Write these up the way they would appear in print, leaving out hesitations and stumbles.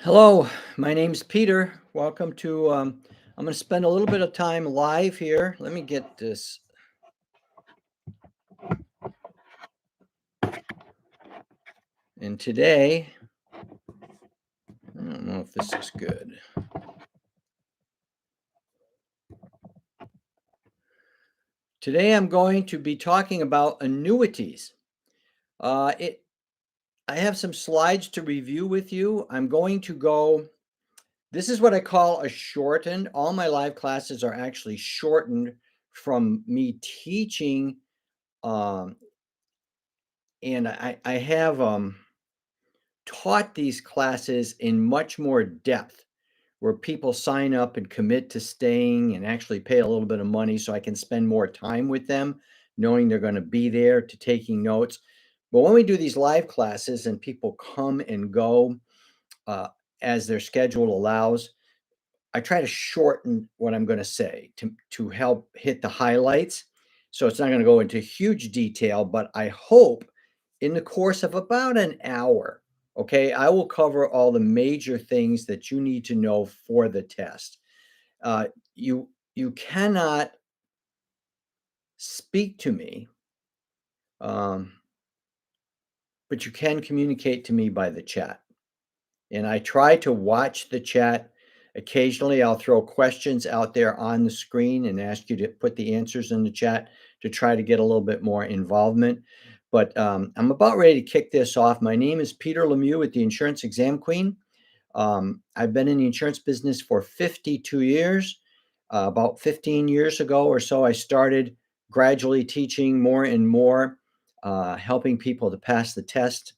Hello, my name's Peter. Welcome to, I'm going to spend a little bit of time live here. Let me get this. And today, I don't know if this is good. Today, I'm going to be talking about annuities. I have some slides to review with you. I'm going to go, this is what I call a shortened. All my live classes are actually shortened from me teaching. Um, and I have taught these classes in much more depth where people sign up and commit to staying and actually pay a little bit of money so I can spend more time with them, knowing they're going to be there to taking notes. But when we do these live classes and people come and go uh, as their schedule allows, I try to shorten what I'm going to say to help hit the highlights. So it's not going to go into huge detail, but I hope in the course of about an hour, okay, I will cover all the major things that you need to know for the test. Uh, you cannot speak to me, um, but you can communicate to me by the chat. And I try to watch the chat. Occasionally, I'll throw questions out there on the screen and ask you to put the answers in the chat to try to get a little bit more involvement. But I'm about ready to kick this off. My name is Peter Lemieux with the Insurance Exam Queen. I've been in the insurance business for 52 years. About 15 years ago or so, I started gradually teaching more and more, helping people to pass the test.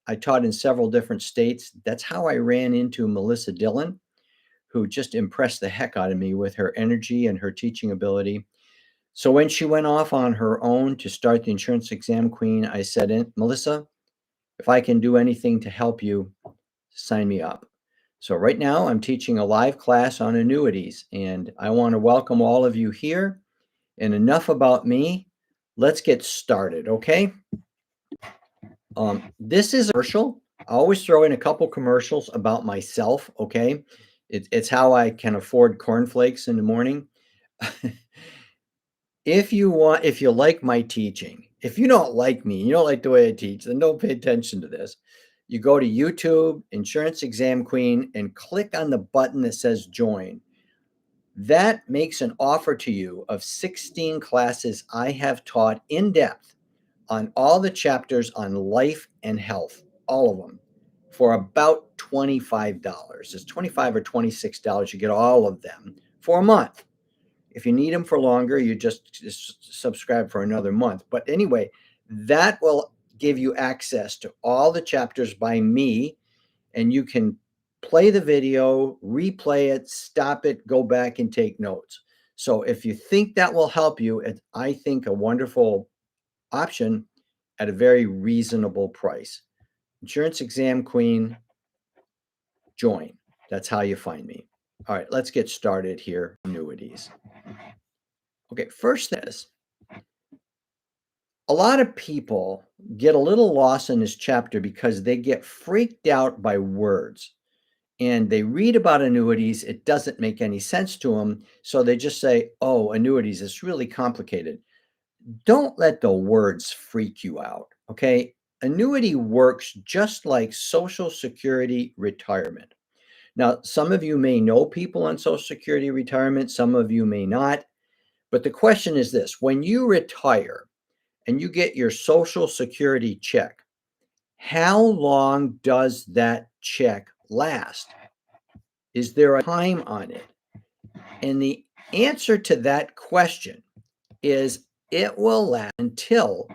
I taught in several different states. That's how I ran into Melissa Dillon, who just impressed the heck out of me with her energy and her teaching ability. So when she went off on her own to start the Insurance Exam Queen, I said, Melissa, if I can do anything to help you, sign me up. So right now I'm teaching a live class on annuities, and I want to welcome all of you here. And enough about me. Let's get started, okay? This is a commercial. I always throw in a couple commercials about myself, okay? It's how I can afford cornflakes in the morning. If you like my teaching, if you don't like me, you don't like the way I teach, then don't pay attention to this. You go to YouTube, Insurance Exam Queen, and click on the button that says join. That makes an offer to you of 16 classes I have taught in depth on all the chapters on life and health, all of them, for about $25. It's $25 or $26. You get all of them for a month. If you need them for longer, you just subscribe for another month. But anyway, that will give you access to all the chapters by me, and you can play the video, replay it, stop it, go back and take notes. So if you think that will help you, it's, I think, a wonderful option at a very reasonable price. Insurance Exam Queen, join. That's how you find me. All right, let's get started here. Annuities. Okay, first is a lot of people get a little lost in this chapter because they get freaked out by words and they read about annuities. It doesn't make any sense to them. So they just say, oh, annuities, it's really complicated. Don't let the words freak you out, okay? Annuity works just like Social Security retirement. Now, some of you may know people on Social Security retirement, some of you may not. But the question is this: when you retire and you get your Social Security check, how long does that check last? Is there a time on it? And the answer to that question is it will last until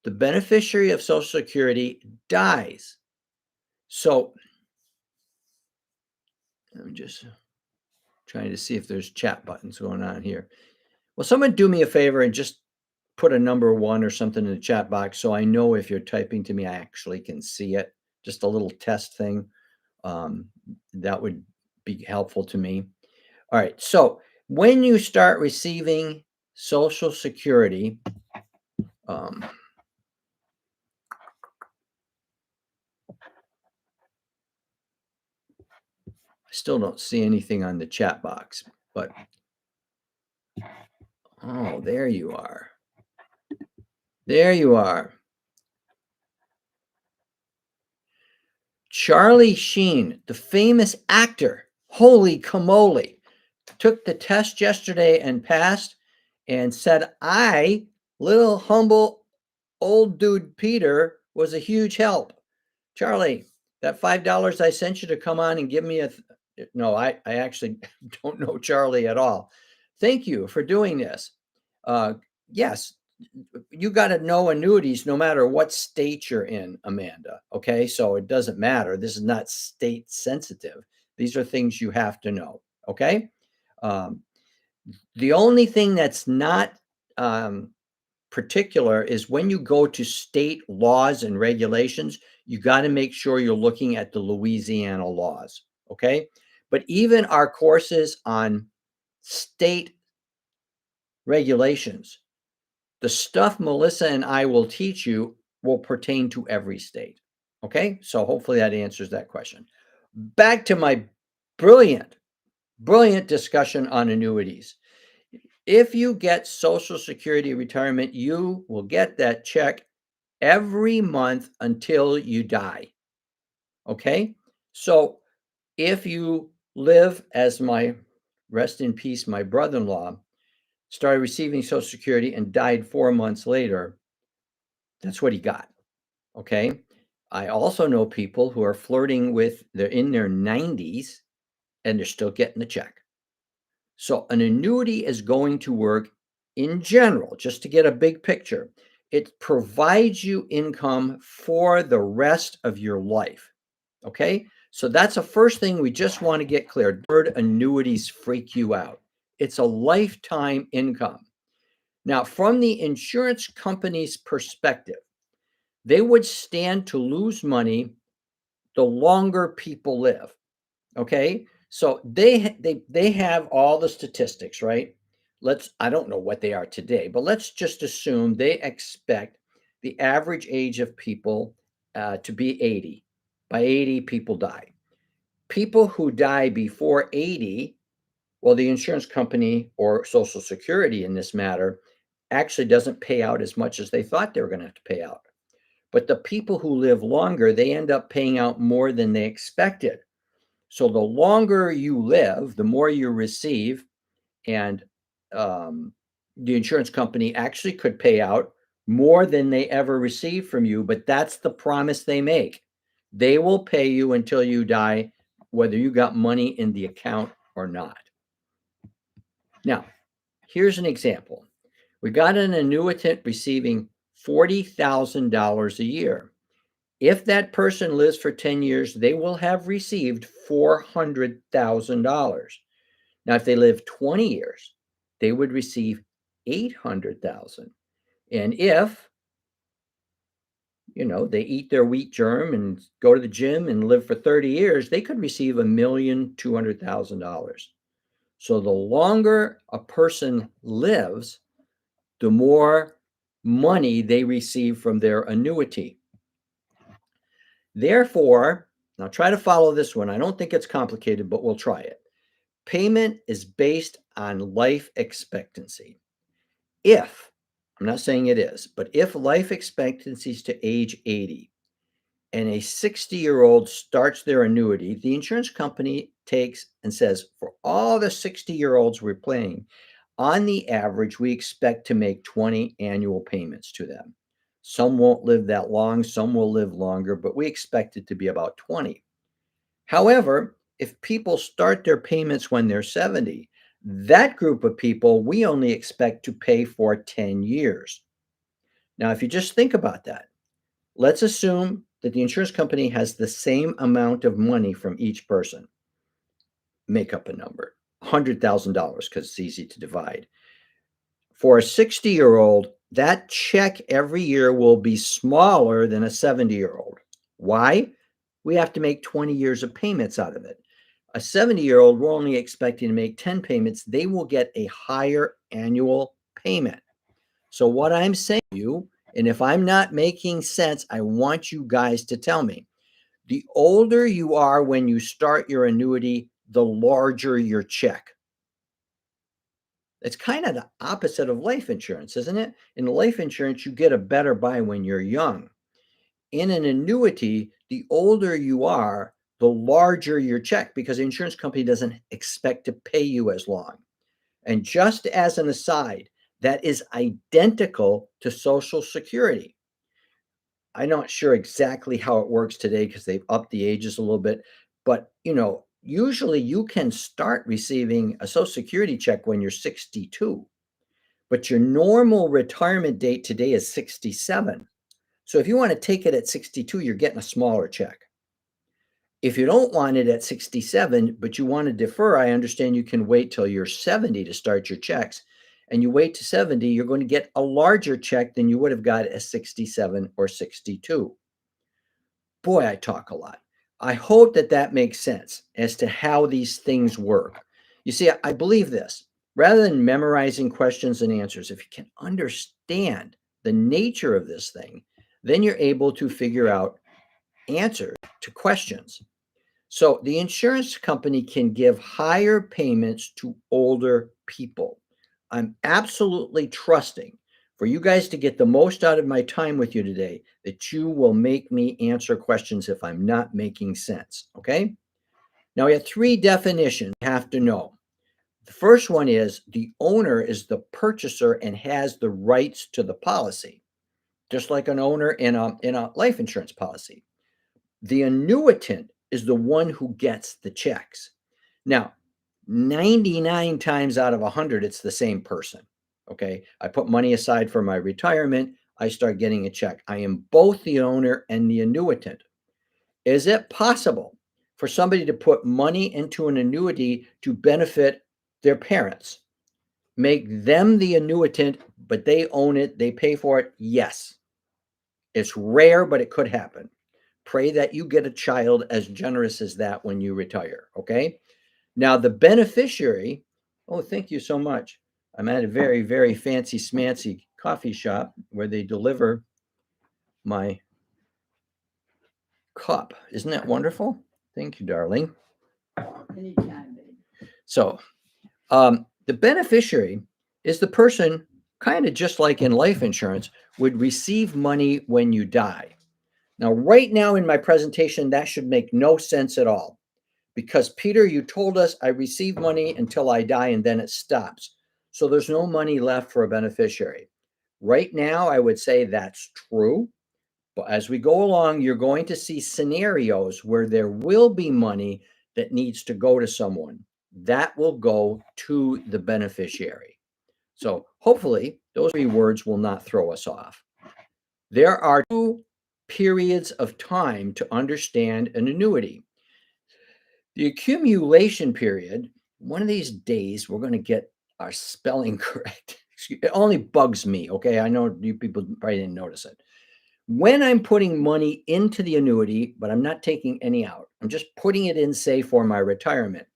the beneficiary of Social Security dies. So I'm just trying to see if there's chat buttons going on here. Well, someone do me a favor and just put a number 1 or something in the chat box so I know if you're typing to me, I actually can see it. Just a little test thing. That would be helpful to me. All right. So when you start receiving Social Security, um, Still don't see anything on the chat box, but oh, there you are. There you are. Charlie Sheen, the famous actor, holy camole, took the test yesterday and passed and said, I, little humble old dude Peter, was a huge help. Charlie, that $5 I sent you to come on and give me no, I actually don't know Charlie at all. Thank you for doing this. Yes, you got to know annuities no matter what state you're in, Amanda. Okay. So it doesn't matter. This is not state sensitive. These are things you have to know. Okay. Um, the only thing that's not particular is when you go to state laws and regulations, you got to make sure you're looking at the Louisiana laws. Okay. But even our courses on state regulations, the stuff Melissa and I will teach you will pertain to every state. Okay. So hopefully that answers that question. Back to my brilliant, brilliant discussion on annuities. If you get Social Security retirement, you will get that check every month until you die. Okay. So if you live as my rest in peace, my brother in law started receiving Social Security and died 4 months later, that's what he got. Okay. I also know people who are flirting with, they're in their 90s and they're still getting the check. So an annuity is going to work in general, just to get a big picture. It provides you income for the rest of your life. Okay. So that's the first thing we just want to get clear. Word annuities freak you out. It's a lifetime income. Now, from the insurance company's perspective, they would stand to lose money the longer people live. Okay. So they have all the statistics, right? I don't know what they are today, but let's just assume they expect the average age of people to be 80. By 80, people die. People who die before 80, well, the insurance company or Social Security in this matter actually doesn't pay out as much as they thought they were going to have to pay out. But the people who live longer, they end up paying out more than they expected. So the longer you live, the more you receive, and the insurance company actually could pay out more than they ever received from you, but that's the promise they make. They will pay you until you die, whether you got money in the account or not. Now, here's an example. We got an annuitant receiving $40,000 a year. If that person lives for 10 years, they will have received $400,000. Now, if they live 20 years, they would receive 800,000. And if, they eat their wheat germ and go to the gym and live for 30 years, they could receive $1,200,000. So the longer a person lives, the more money they receive from their annuity. Therefore, now try to follow this one. I don't think it's complicated, but we'll try it. Payment is based on life expectancy. If, I'm not saying it is, but if life expectancy is to age 80 and a 60-year-old starts their annuity, the insurance company takes and says, for all the 60-year-olds we're playing, on the average, we expect to make 20 annual payments to them. Some won't live that long, some will live longer, but we expect it to be about 20. However, if people start their payments when they're 70, that group of people we only expect to pay for 10 years. Now, if you just think about that, let's assume that the insurance company has the same amount of money from each person. Make up a number, $100,000, because it's easy to divide. For a 60-year-old, that check every year will be smaller than a 70-year-old. Why? We have to make 20 years of payments out of it. A 70-year-old, we're only expecting to make 10 payments. They will get a higher annual payment. So what I'm saying to you, and if I'm not making sense, I want you guys to tell me. The older you are when you start your annuity, the larger your check. It's kind of the opposite of life insurance, isn't it? In life insurance, you get a better buy when you're young. In an annuity, the older you are, the larger your check because the insurance company doesn't expect to pay you as long. And just as an aside, that is identical to Social Security. I'm not sure exactly how it works today because they've upped the ages a little bit, but usually you can start receiving a Social Security check when you're 62, but your normal retirement date today is 67. So if you want to take it at 62, you're getting a smaller check. If you don't want it at 67, but you want to defer, I understand you can wait till you're 70 to start your checks. And you wait to 70, you're going to get a larger check than you would have got at 67 or 62. Boy, I talk a lot. I hope that that makes sense as to how these things work. You see, I believe this. Rather than memorizing questions and answers, if you can understand the nature of this thing, then you're able to figure out answers to questions. So the insurance company can give higher payments to older people. I'm absolutely trusting for you guys to get the most out of my time with you today that you will make me answer questions if I'm not making sense. Okay. Now we have three definitions you have to know. The first one is the owner is the purchaser and has the rights to the policy, just like an owner in a life insurance policy. The annuitant is the one who gets the checks. Now, 99 times out of 100, it's the same person. Okay. I put money aside for my retirement. I start getting a check. I am both the owner and the annuitant. Is it possible for somebody to put money into an annuity to benefit their parents? Make them the annuitant, but they own it, they pay for it? Yes. It's rare, but it could happen. Pray that you get a child as generous as that when you retire. Okay. Now, the beneficiary, oh, thank you so much. I'm at a very, very fancy smancy coffee shop where they deliver my cup. Isn't that wonderful? Thank you, darling. Anytime, babe. So, the beneficiary is the person, kind of just like in life insurance, would receive money when you die. Now, right now in my presentation, that should make no sense at all because, Peter, you told us I receive money until I die and then it stops. So there's no money left for a beneficiary. Right now, I would say that's true. But as we go along, you're going to see scenarios where there will be money that needs to go to someone. That will go to the beneficiary. So hopefully, those three words will not throw us off. There are two periods of time to understand an annuity. The accumulation period, one of these days, we're going to get our spelling correct. It only bugs me, okay? I know you people probably didn't notice it. When I'm putting money into the annuity, but I'm not taking any out, I'm just putting it in, say, for my retirement.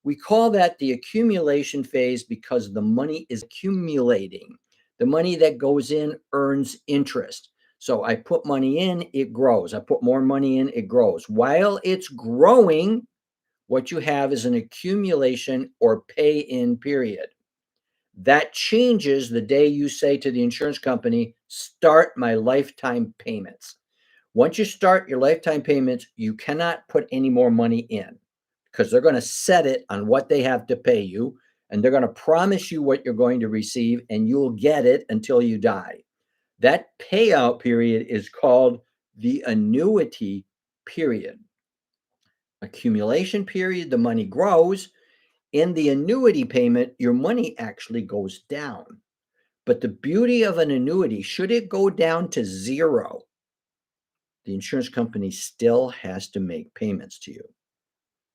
We call that the accumulation phase because the money is accumulating. The money that goes in earns interest. So I put money in, it grows. I put more money in, it grows. While it's growing, what you have is an accumulation or pay in period. That changes the day you say to the insurance company, start my lifetime payments. Once you start your lifetime payments, you cannot put any more money in because they're going to set it on what they have to pay you and they're going to promise you what you're going to receive and you'll get it until you die. That payout period is called the annuity period. Accumulation period, the money grows. In the annuity payment, your money actually goes down. But the beauty of an annuity, should it go down to zero, the insurance company still has to make payments to you.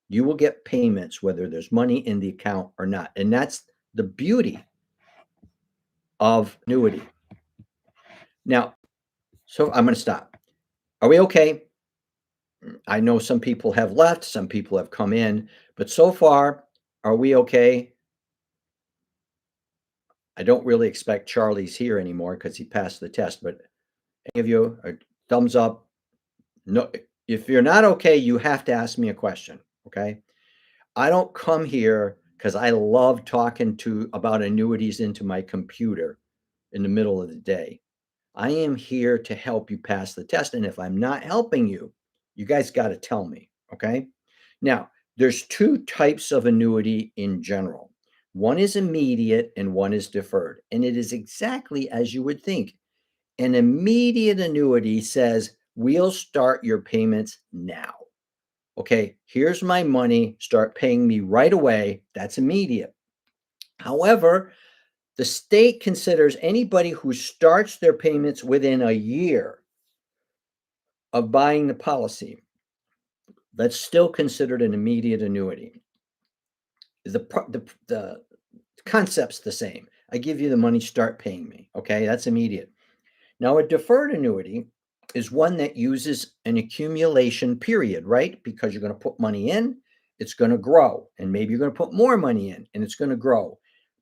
You will get payments whether there's money in the account or not. And that's the beauty of annuity. Now, so I'm going to stop. Are we okay? I know some people have left, some people have come in, but so far, are we okay? I don't really expect Charlie's here anymore because he passed the test, but any of you, a thumbs up. No, if you're not okay, you have to ask me a question. Okay. I don't come here because I love talking about annuities into my computer in the middle of the day. I am here to help you pass the test. And if I'm not helping you, you guys got to tell me. Okay. Now, there's two types of annuity in general. One is immediate and one is deferred. And it is exactly as you would think. An immediate annuity says, we'll start your payments now. Okay, here's my money, start paying me right away. That's immediate. However, the state considers anybody who starts their payments within a year of buying the policy, that's still considered an immediate annuity. The concept's the same. I give you the money, start paying me. Okay, that's immediate. Now, a deferred annuity is one that uses an accumulation period, right? Because you're going to put money in, it's going to grow. And maybe you're going to put more money in and it's going to grow.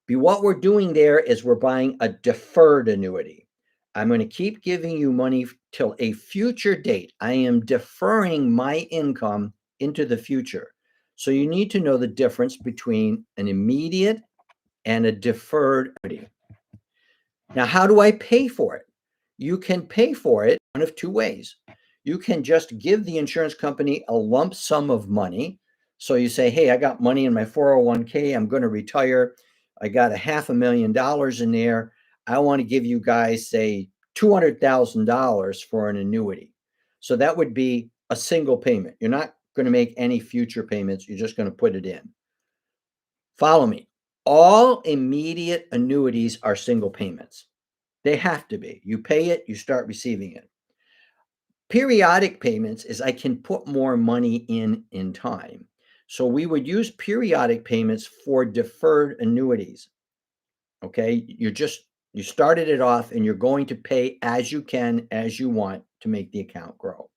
But what we're doing there is we're buying a deferred annuity. I'm going to keep giving you money till a future date. I am deferring my income into the future. So you need to know the difference between an immediate and a deferred annuity. Now, how do I pay for it? You can pay for it one of two ways. You can just give the insurance company a lump sum of money. So you say, hey, I got money in my 401k. I'm going to retire. I got $500,000 in there. I want to give you guys, say, $200,000 for an annuity. So that would be a single payment. You're not going to make any future payments. You're just going to put it in. Follow me. All immediate annuities are single payments. They have to be. You pay it, you start receiving it. Periodic payments is I can put more money in time. So we would use periodic payments for deferred annuities. Okay, you started it off and you're going to pay as you can, as you want to make the account grow.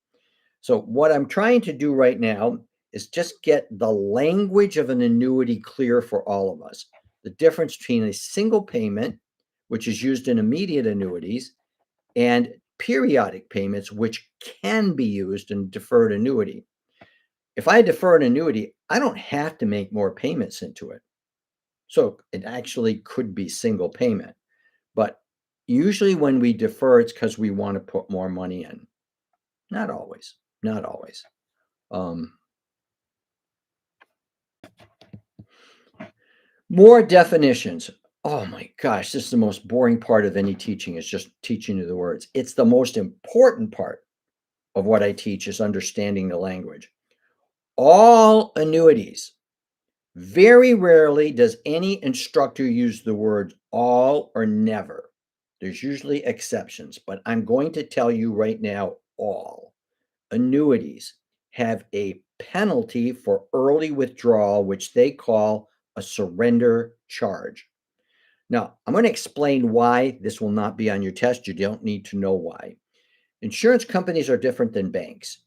So what I'm trying to do right now is just get the language of an annuity clear for all of us. The difference between a single payment, which is used in immediate annuities, and periodic payments, which can be used in deferred annuity. If I defer an annuity, I don't have to make more payments into it. So it actually could be single payment. But usually when we defer, it's because we want to put more money in. Not always. Not always. More definitions. Oh my gosh, this is the most boring part of any teaching is just teaching you the words. It's the most important part of what I teach is understanding the language. All annuities. Very rarely does any instructor use the words all or never. There's usually exceptions, but I'm going to tell you right now all annuities have a penalty for early withdrawal, which they call a surrender charge. Now, I'm going to explain why this will not be on your test. You don't need to know why. Insurance companies are different than banks.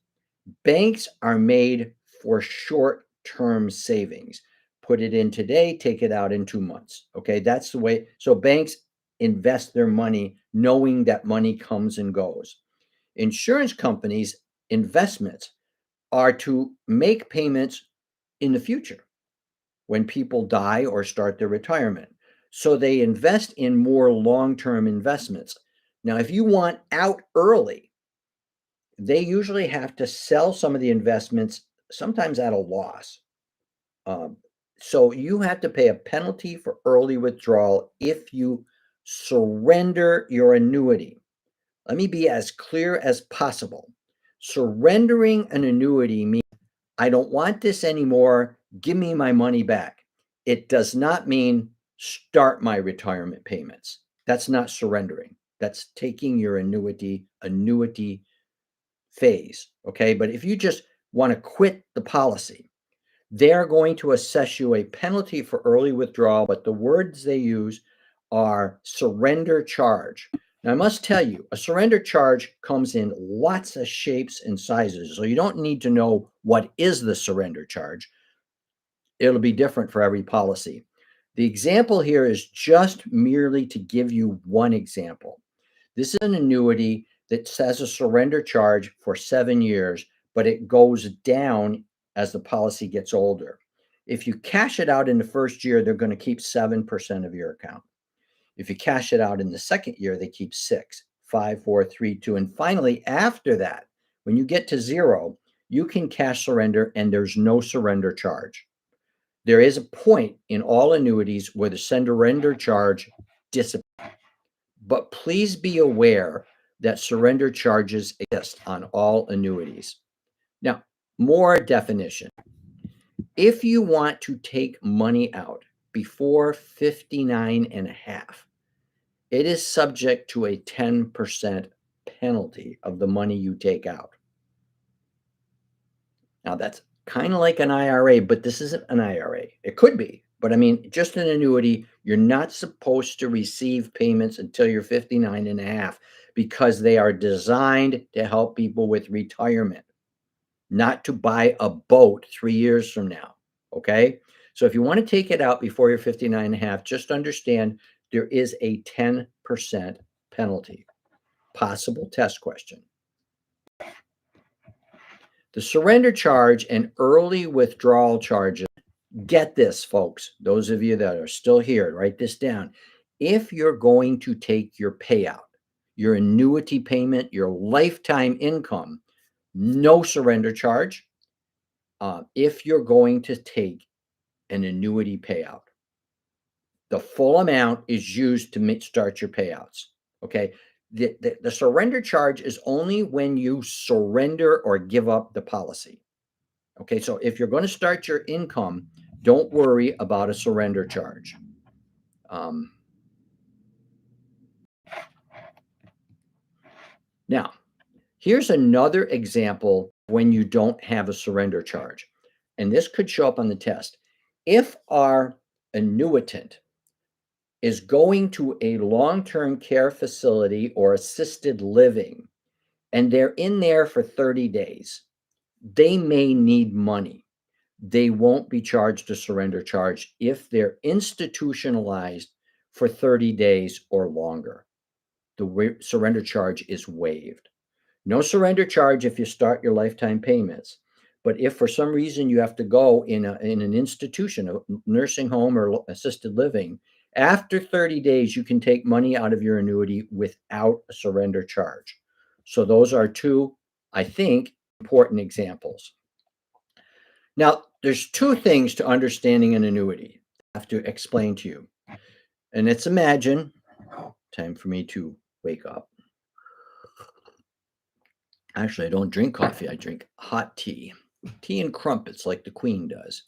Banks are made for short term savings. Put it in today, take it out in 2 months. Okay, that's the way. So banks invest their money knowing that money comes and goes. Insurance companies' investments are to make payments in the future when people die or start their retirement. So they invest in more long term investments. Now, if you want out early, they usually have to sell some of the investments, sometimes at a loss. Um, so you have to pay a penalty for early withdrawal if you surrender your annuity. Let me be as clear as possible. Surrendering an annuity means I don't want this anymore. Give me my money back. It does not mean start my retirement payments. That's not surrendering. That's taking your annuity phase. Okay. But if you just want to quit the policy, they're going to assess you a penalty for early withdrawal, but the words they use are surrender charge. Now, I must tell you, a surrender charge comes in lots of shapes and sizes, so you don't need to know what is the surrender charge. It'll be different for every policy. The example here is just merely to give you one example. This is an annuity that says a surrender charge for 7 years, but it goes down as the policy gets older. If you cash it out in the first year, they're going to keep 7% of your account. If you cash it out in the second year, they keep 6, 5, 4, 3, 2. And finally, after that, when you get to 0, you can cash surrender and there's no surrender charge. There is a point in all annuities where the surrender charge disappears. But please be aware that surrender charges exist on all annuities. Now, more definition. If you want to take money out before 59 and a half, it is subject to a 10% penalty of the money you take out. Now, that's kind of like an IRA, but this isn't an IRA. It could be, but I mean, just an annuity, you're not supposed to receive payments until you're 59 and a half because they are designed to help people with retirement, not to buy a boat 3 years from now. Okay. So if you want to take it out before you're 59 and a half, just understand there is a 10% penalty. Possible test question. The surrender charge and early withdrawal charges, get this, folks, those of you that are still here, write this down. If you're going to take your payout, your annuity payment, your lifetime income, no surrender charge. If you're going to take an annuity payout, the full amount is used to start your payouts. Okay. The surrender charge is only when you surrender or give up the policy. Okay. So if you're going to start your income, don't worry about a surrender charge. Now, here's another example when you don't have a surrender charge. And this could show up on the test. If our annuitant is going to a long-term care facility or assisted living, and they're in there for 30 days, they may need money. They won't be charged a surrender charge if they're institutionalized for 30 days or longer. The surrender charge is waived. No surrender charge if you start your lifetime payments. But if for some reason you have to go in an institution, a nursing home or assisted living, after 30 days, you can take money out of your annuity without a surrender charge. So those are two, I think, important examples. Now, there's two things to understanding an annuity I have to explain to you. And let's imagine, time for me to wake up. Actually, I don't drink coffee. I drink hot tea. Tea and crumpets like the Queen does.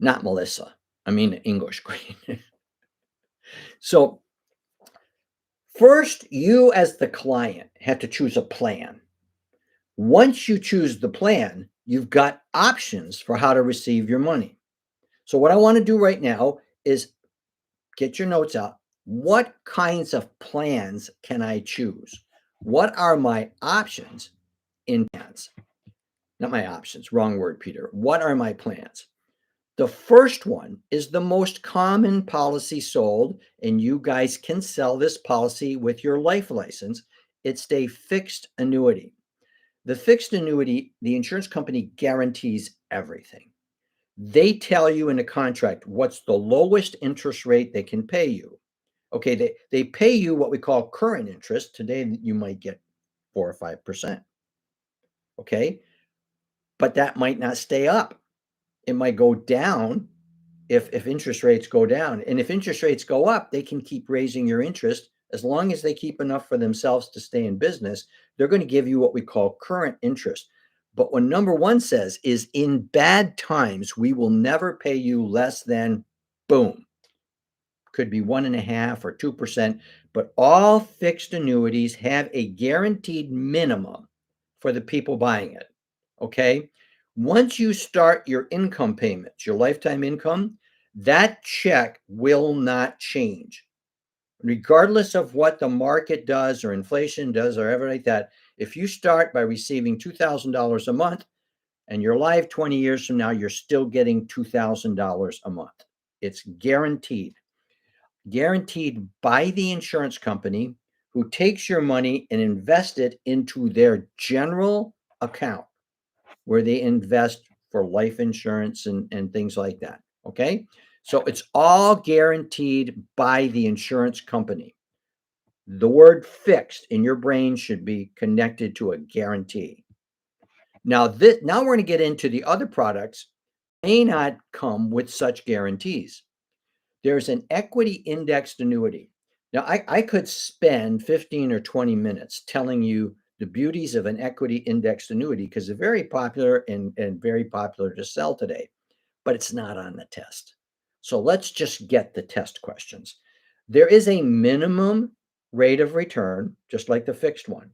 Not Melissa. I mean the English Queen. So first, you as the client have to choose a plan. Once you choose the plan, you've got options for how to receive your money. So what I want to do right now is get your notes out. What kinds of plans can I choose? What are my options in plans? Not my options, wrong word, Peter. What are my plans? The first one is the most common policy sold, and you guys can sell this policy with your life license. It's a fixed annuity. The fixed annuity, the insurance company guarantees everything. They tell you in the contract what's the lowest interest rate they can pay you. Okay, they pay you what we call current interest. Today, you might get 4 or 5%. Okay, but that might not stay up. It might go down if interest rates go down. And if interest rates go up, they can keep raising your interest. As long as they keep enough for themselves to stay in business, they're going to give you what we call current interest. But what number one says is in bad times, we will never pay you less than boom. Could be 1.5% or 2%, but all fixed annuities have a guaranteed minimum for the people buying it. Okay. Once you start your income payments, your lifetime income, that check will not change. Regardless of what the market does or inflation does or ever like that, if you start by receiving $2,000 a month and you're alive 20 years from now, you're still getting $2,000 a month. It's guaranteed. Guaranteed by the insurance company who takes your money and invests it into their general account where they invest for life insurance and things like that. Okay. So it's all guaranteed by the insurance company. The word fixed in your brain should be connected to a guarantee. Now we're going to get into the other products may not come with such guarantees. There's an equity indexed annuity. Now, I could spend 15 or 20 minutes telling you the beauties of an equity indexed annuity because they're very popular and very popular to sell today, but it's not on the test. So let's just get the test questions. There is a minimum rate of return, just like the fixed one,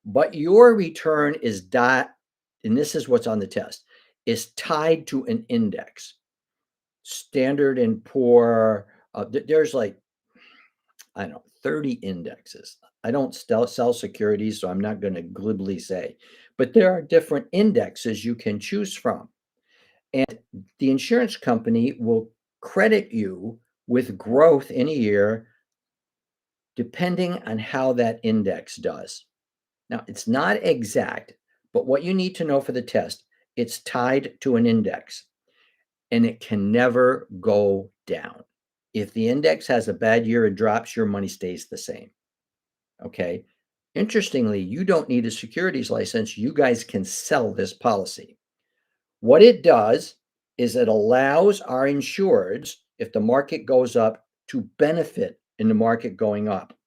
but your return is and this is what's on the test, is tied to an index. Standard and Poor, there's like, I don't know, 30 indexes. I don't sell securities, so I'm not going to glibly say, but there are different indexes you can choose from. And the insurance company will credit you with growth in a year depending on how that index does. Now, it's not exact, but what you need to know for the test, it's tied to an index and it can never go down. If the index has a bad year, it drops, your money stays the same. Okay. Interestingly, you don't need a securities license. You guys can sell this policy. What it does is it allows our insureds, if the market goes up, to benefit in the market going up.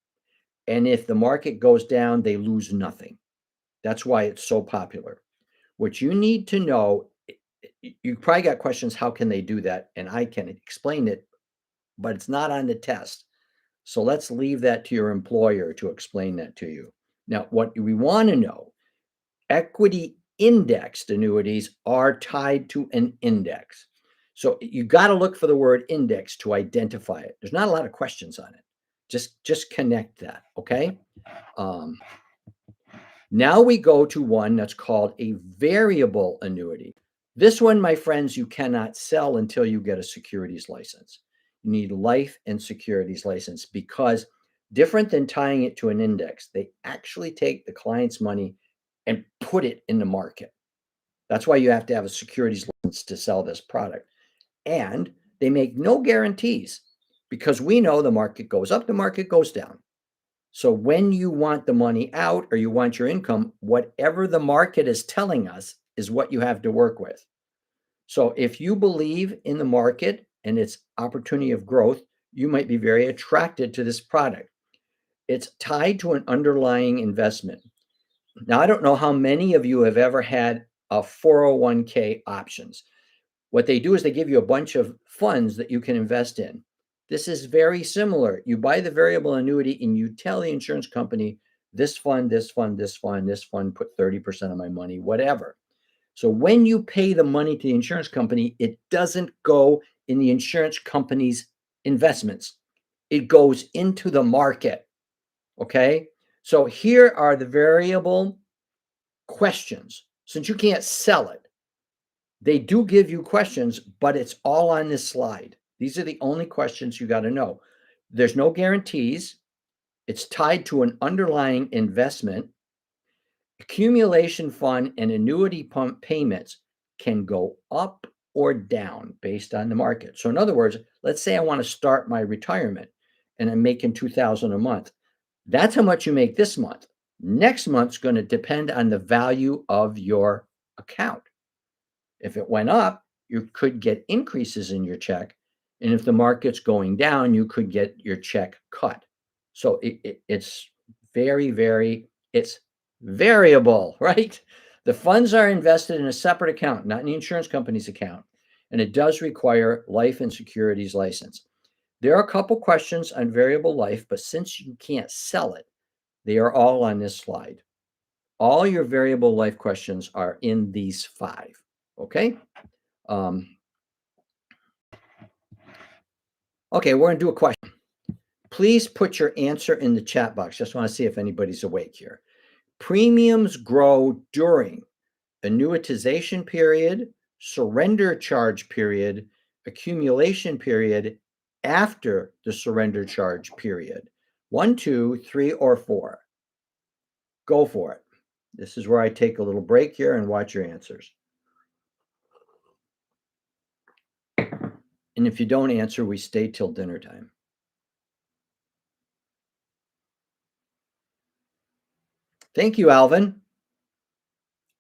And if the market goes down, they lose nothing. That's why it's so popular. What you need to know, you probably got questions, how can they do that? And I can explain it, but it's not on the test. So let's leave that to your employer to explain that to you. Now, what we want to know, equity indexed annuities are tied to an index. So you got to look for the word index to identify it. There's not a lot of questions on it. Just connect that, okay? Now we go to one that's called a variable annuity. This one, my friends, you cannot sell until you get a securities license. You need life and securities license because different than tying it to an index, they actually take the client's money and put it in the market. That's why you have to have a securities license to sell this product. And they make no guarantees because we know the market goes up, the market goes down. So when you want the money out or you want your income, whatever the market is telling us is what you have to work with. So if you believe in the market and its opportunity of growth, you might be very attracted to this product. It's tied to an underlying investment. Now, I don't know how many of you have ever had a 401k options. What they do is they give you a bunch of funds that you can invest in. This is very similar. You buy the variable annuity and you tell the insurance company, this fund, this fund, this fund, this fund, put 30% of my money, whatever. So when you pay the money to the insurance company, it doesn't go in the insurance company's investments. It goes into the market. Okay. So here are the variable questions. Since you can't sell it, they do give you questions, but it's all on this slide. These are the only questions you got to know. There's no guarantees. It's tied to an underlying investment. Accumulation fund and annuity pump payments can go up or down based on the market. So in other words, let's say I want to start my retirement and I'm making $2,000 a month. That's how much you make this month. Next month's going to depend on the value of your account. If it went up, you could get increases in your check. And if the market's going down, you could get your check cut. So it's it's variable, right? The funds are invested in a separate account, not in the insurance company's account. And it does require life and securities license. There are a couple questions on variable life, but since you can't sell it, they are all on this slide. All your variable life questions are in these 5. Okay. Okay, we're going to do a question. Please put your answer in the chat box. Just want to see if anybody's awake here. Premiums grow during annuitization period, surrender charge period, accumulation period, after the surrender charge period. 1, 2, 3, or 4. Go for it. This is where I take a little break here and watch your answers. And if you don't answer, we stay till dinner time. Thank you, Alvin.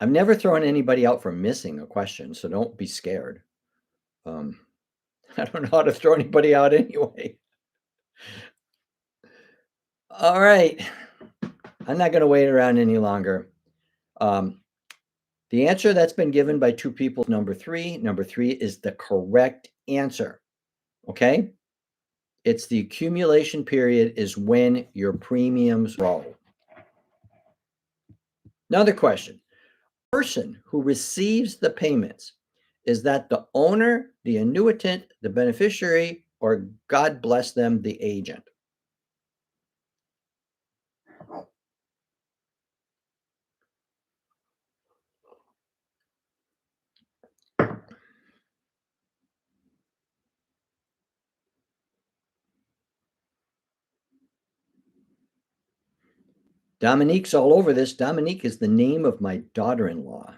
I've never thrown anybody out for missing a question, so don't be scared. I don't know how to throw anybody out anyway. All right. I'm not going to wait around any longer. The answer that's been given by two people is number three. Number three is the correct answer. Okay? It's the accumulation period is when your premiums roll. Another question. The person who receives the payments, is that the owner, the annuitant, the beneficiary, or God bless them, the agent? Dominique's all over this. Dominique is the name of my daughter-in-law.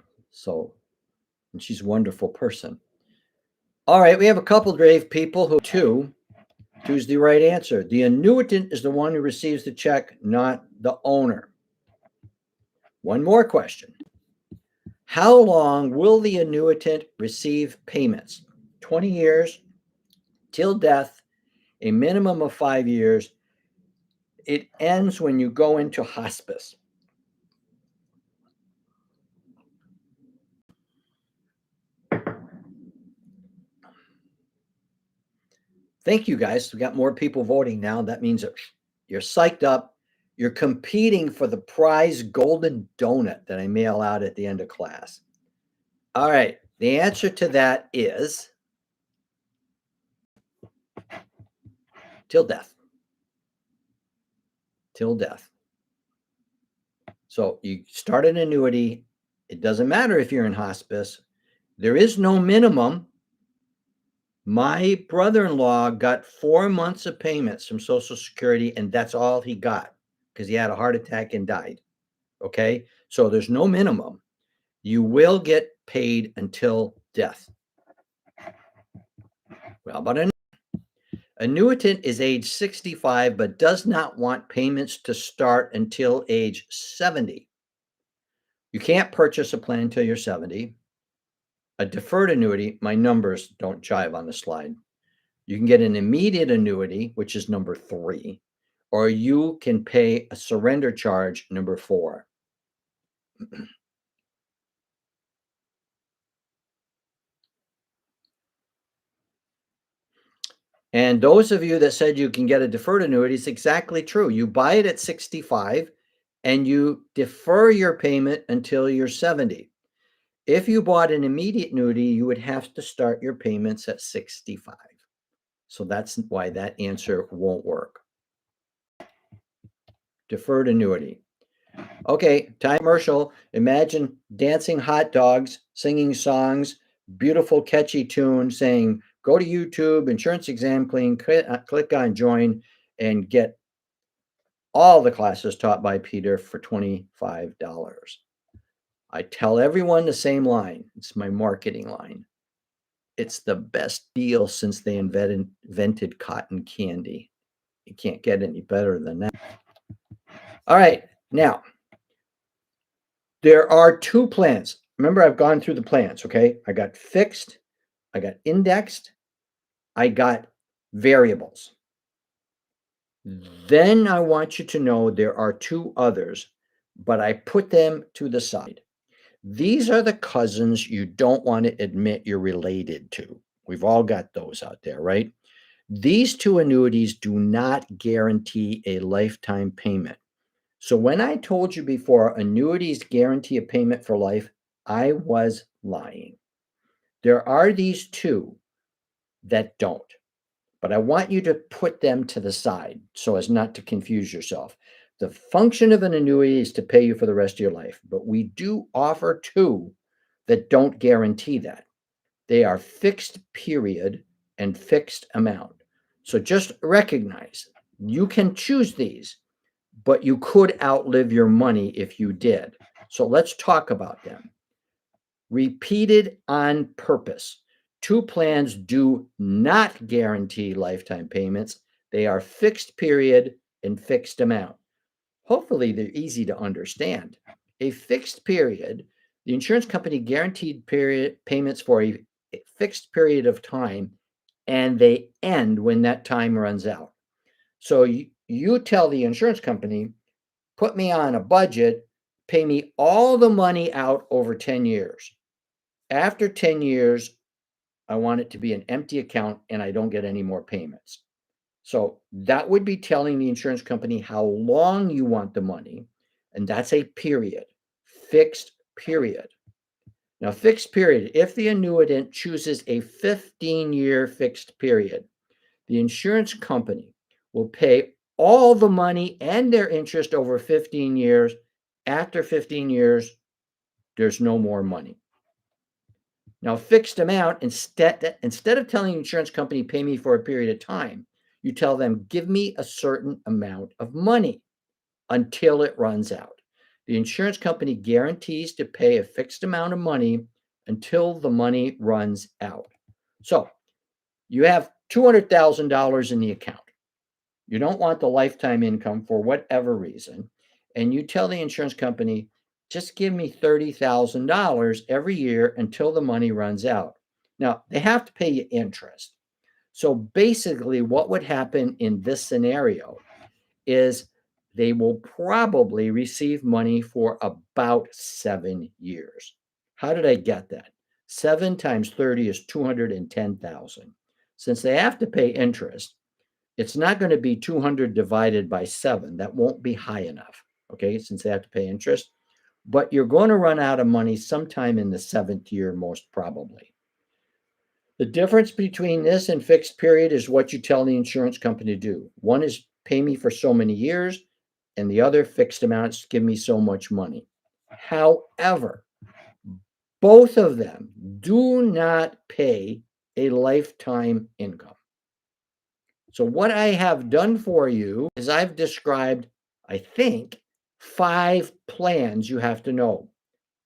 And she's a wonderful person. All right, we have a couple brave people who two's the right answer. The annuitant is the one who receives the check, not the owner. One more question. How long will the annuitant receive payments? 20 years, till death, a minimum of 5 years. It ends when you go into hospice. Thank you, guys. We got more people voting now. That means that you're psyched up. You're competing for the prize golden donut that I mail out at the end of class. All right. The answer to that is till death. Till death. So you start an annuity. It doesn't matter if you're in hospice. There is no minimum. My brother-in-law got 4 months of payments from Social Security, and that's all he got because he had a heart attack and died. Okay. So there's no minimum. You will get paid until death. Well, but an annuitant is age 65, but does not want payments to start until age 70. You can't purchase a plan until you're 70. A deferred annuity, my numbers don't jive on the slide. You can get an immediate annuity, which is number 3, or you can pay a surrender charge, number 4. And those of you that said you can get a deferred annuity is exactly true. You buy it at 65 and you defer your payment until you're 70. If you bought an immediate annuity, you would have to start your payments at 65. So that's why that answer won't work. Deferred annuity. Okay, time commercial. Imagine dancing hot dogs, singing songs, beautiful catchy tune saying, go to YouTube, Insurance Exam Clean, click on join and get all the classes taught by Peter for $25. I tell everyone the same line. It's my marketing line. It's the best deal since they invented cotton candy. You can't get any better than that. All right, now, there are 2 plans. Remember, I've gone through the plans, okay? I got fixed, I got indexed, I got variables. Then I want you to know there are 2 others, but I put them to the side. These are the cousins you don't want to admit you're related to. We've all got those out there, right? These 2 annuities do not guarantee a lifetime payment. So when I told you before, annuities guarantee a payment for life, I was lying. There are these 2 that don't, but I want you to put them to the side so as not to confuse yourself. The function of an annuity is to pay you for the rest of your life, but we do offer 2 that don't guarantee that. They are fixed period and fixed amount. So just recognize you can choose these, but you could outlive your money if you did. So let's talk about them. Repeated on purpose. Two plans do not guarantee lifetime payments. They are fixed period and fixed amount. Hopefully, they're easy to understand. A fixed period, the insurance company guaranteed period payments for a fixed period of time, and they end when that time runs out. So you tell the insurance company, put me on a budget, pay me all the money out over 10 years. After 10 years, I want it to be an empty account and I don't get any more payments. So that would be telling the insurance company how long you want the money, and that's a period, fixed period. Now, fixed period, if the annuitant chooses a 15-year fixed period, the insurance company will pay all the money and their interest over 15 years. After 15 years, there's no more money. Now, fixed amount, instead of telling the insurance company, pay me for a period of time, you tell them, give me a certain amount of money until it runs out. The insurance company guarantees to pay a fixed amount of money until the money runs out. So you have $200,000 in the account. You don't want the lifetime income for whatever reason. And you tell the insurance company, just give me $30,000 every year until the money runs out. Now, they have to pay you interest. So basically, what would happen in this scenario is they will probably receive money for about 7 years. How did I get that? 7 times 30 is 210,000. Since they have to pay interest, it's not going to be 200 divided by 7. That won't be high enough, okay, since they have to pay interest. But you're going to run out of money sometime in the 7th year, most probably. The difference between this and fixed period is what you tell the insurance company to do. One is pay me for so many years, and the other fixed amounts give me so much money. However, both of them do not pay a lifetime income. So what I have done for you is I've described, I think, 5 plans you have to know.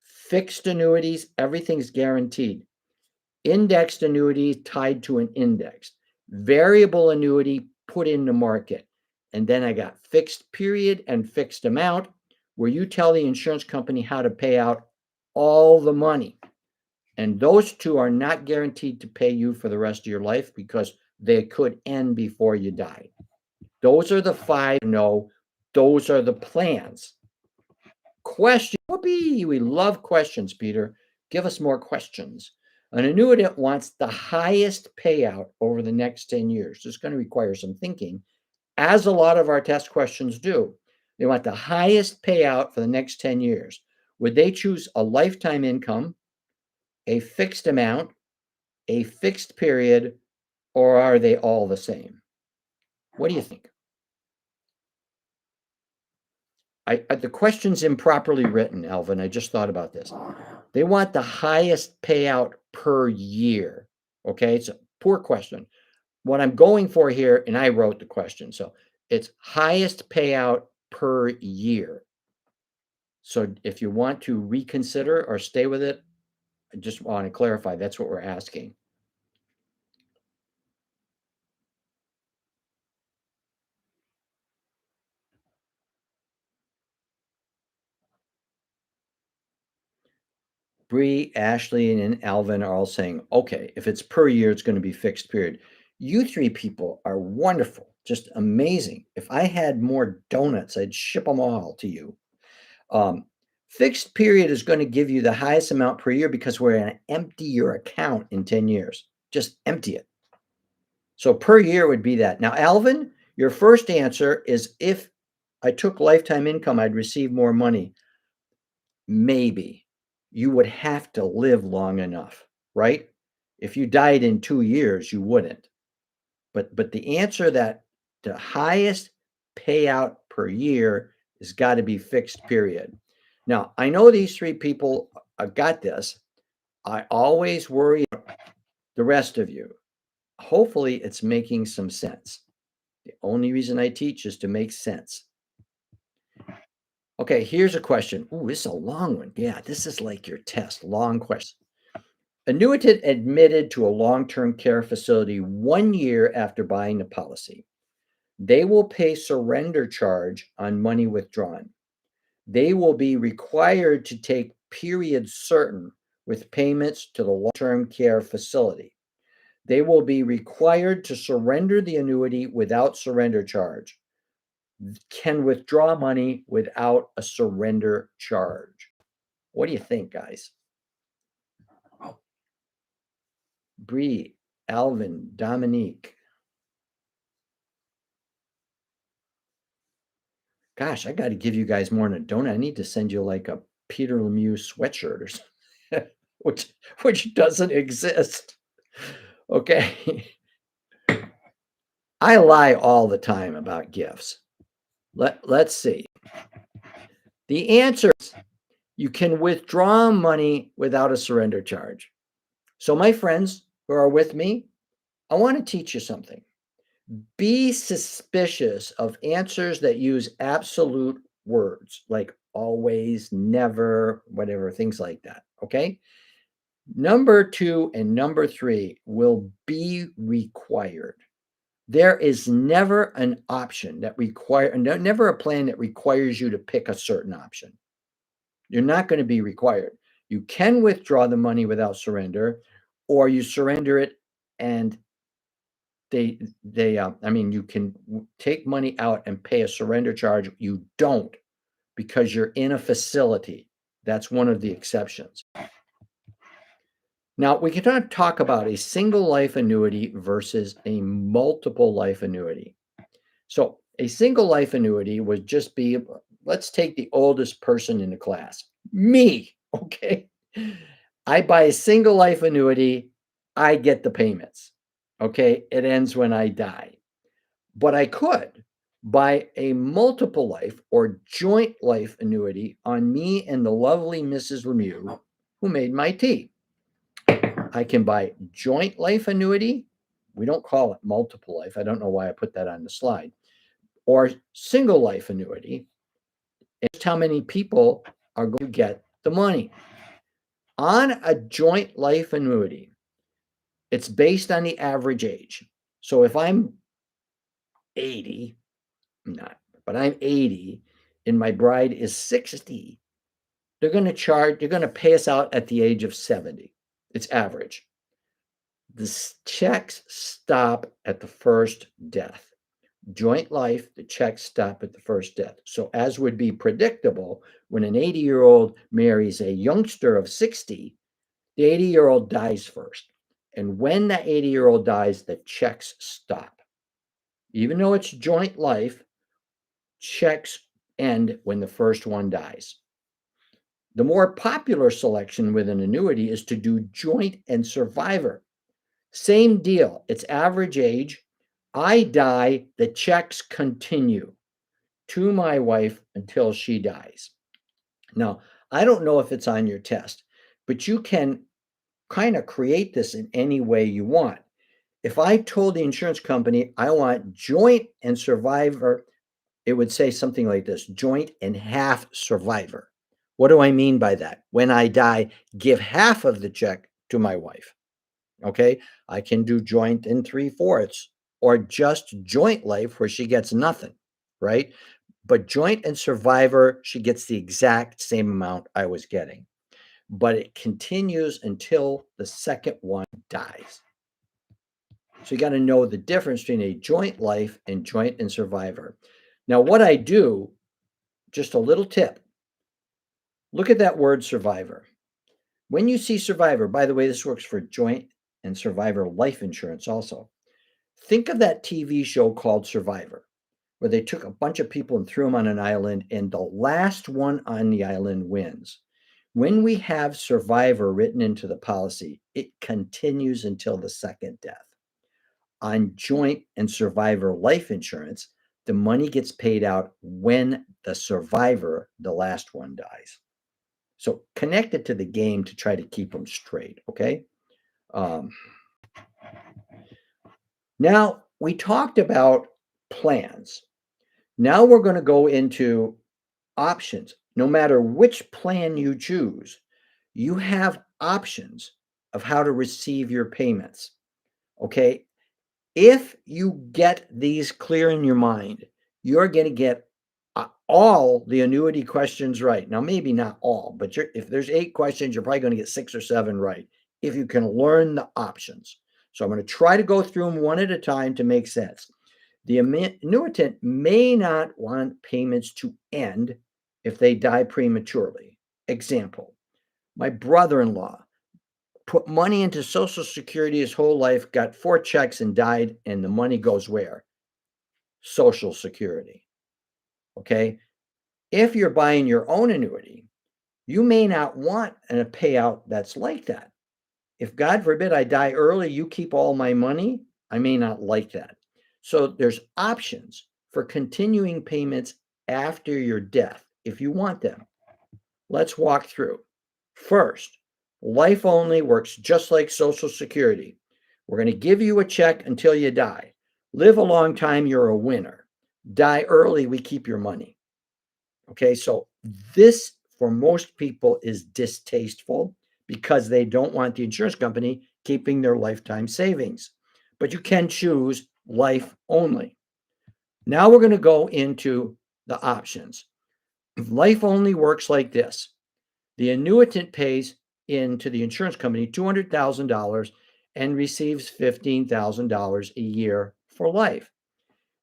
Fixed annuities, everything's guaranteed. Indexed annuity tied to an index. Variable annuity put in the market. And then I got fixed period and fixed amount, where you tell the insurance company how to pay out all the money. And those two are not guaranteed to pay you for the rest of your life because they could end before you die. Those are the 5. No, those are the plans. Question. Whoopee, we love questions, Peter. Give us more questions. An annuitant wants the highest payout over the next 10 years. This is going to require some thinking, as a lot of our test questions do. They want the highest payout for the next 10 years. Would they choose a lifetime income, a fixed amount, a fixed period, or are they all the same? What do you think? The question's improperly written, Alvin. I just thought about this. They want the highest payout per year. Okay, it's a poor question. What I'm going for here, and I wrote the question, so it's highest payout per year. So if you want to reconsider or stay with it, I just want to clarify that's what we're asking. Bree, Ashley, and Alvin are all saying, okay, if it's per year, it's going to be fixed period. You 3 people are wonderful, just amazing. If I had more donuts, I'd ship them all to you. Fixed period is going to give you the highest amount per year because we're going to empty your account in 10 years. Just empty it. So per year would be that. Now, Alvin, your first answer is if I took lifetime income, I'd receive more money. Maybe. You would have to live long enough, right? If you died in 2 years, you wouldn't. But the answer that the highest payout per year has got to be fixed period. Now, I know these 3 people got this. I always worry about the rest of you. Hopefully, it's making some sense. The only reason I teach is to make sense. Okay, here's a question. Ooh, this is a long one. Yeah, this is like your test, long question. Annuitant admitted to a long-term care facility 1 year after buying the policy. They will pay surrender charge on money withdrawn. They will be required to take periods certain with payments to the long-term care facility. They will be required to surrender the annuity without surrender charge. Can withdraw money without a surrender charge. What do you think, guys? Bree, Alvin, Dominique. Gosh, I got to give you guys more than a donut. I need to send you like a Peter Lemieux sweatshirt or something, which doesn't exist. Okay. I lie all the time about gifts. Let's see. The answer is you can withdraw money without a surrender charge. So, my friends who are with me, I want to teach you something. Be suspicious of answers that use absolute words like always, never, whatever, things like that. Okay. Number 2 and number 3 will be required. There is never an option that never a plan that requires you to pick a certain option. You're not going to be required. You can withdraw the money without surrender, or you surrender it and you can take money out and pay a surrender charge. You don't, because you're in a facility. That's one of the exceptions. Now, we can talk about a single life annuity versus a multiple life annuity. So a single life annuity would just be, let's take the oldest person in the class, me, okay? I buy a single life annuity, I get the payments, okay? It ends when I die. But I could buy a multiple life or joint life annuity on me and the lovely Mrs. Lemieux, who made my tea. I can buy joint life annuity. We don't call it multiple life. I don't know why I put that on the slide. Or single life annuity. And just how many people are going to get the money. On a joint life annuity, it's based on the average age. So if I'm 80, I'm not, but I'm 80 and my bride is 60, they're going to pay us out at the age of 70. It's average. The checks stop at the first death. Joint life, the checks stop at the first death. So, as would be predictable, when an 80-year-old marries a youngster of 60, the 80-year-old dies first. And when that 80-year-old dies, the checks stop. Even though it's joint life, checks end when the first one dies. The more popular selection with an annuity is to do joint and survivor. Same deal. It's average age. I die, the checks continue to my wife until she dies. Now, I don't know if it's on your test, but you can kind of create this in any way you want. If I told the insurance company I want joint and survivor, it would say something like this: joint and half survivor. What do I mean by that? When I die, give half of the check to my wife. Okay. I can do joint in 3/4 or just joint life where she gets nothing, right? But joint and survivor, she gets the exact same amount I was getting. But it continues until the second one dies. So you got to know the difference between a joint life and joint and survivor. Now, what I do, just a little tip, look at that word survivor. When you see survivor, by the way, this works for joint and survivor life insurance also. Think of that TV show called Survivor, where they took a bunch of people and threw them on an island, and the last one on the island wins. When we have survivor written into the policy, it continues until the second death. On joint and survivor life insurance, the money gets paid out when the survivor, the last one, dies. So connect it to the game to try to keep them straight, okay? Now, we talked about plans. Now we're going to go into options. No matter which plan you choose, you have options of how to receive your payments. Okay. If you get these clear in your mind, you're going to get all the annuity questions right. Now, maybe not all, but if there's 8 questions, you're probably going to get 6 or 7 right if you can learn the options. So I'm going to try to go through them one at a time to make sense. The annuitant may not want payments to end if they die prematurely. Example, my brother-in-law put money into Social Security his whole life, got 4 checks and died, and the money goes where? Social Security. Okay. If you're buying your own annuity, you may not want a payout that's like that. If God forbid I die early, you keep all my money, I may not like that. So there's options for continuing payments after your death if you want them. Let's walk through. First, life only works just like Social Security. We're going to give you a check until you die. Live a long time, you're a winner. Die early, we keep your money. Okay, so this for most people is distasteful because they don't want the insurance company keeping their lifetime savings. But you can choose life only. Now we're going to go into the options. Life only works like this. The annuitant pays into the insurance company $200,000 and receives $15,000 a year for life.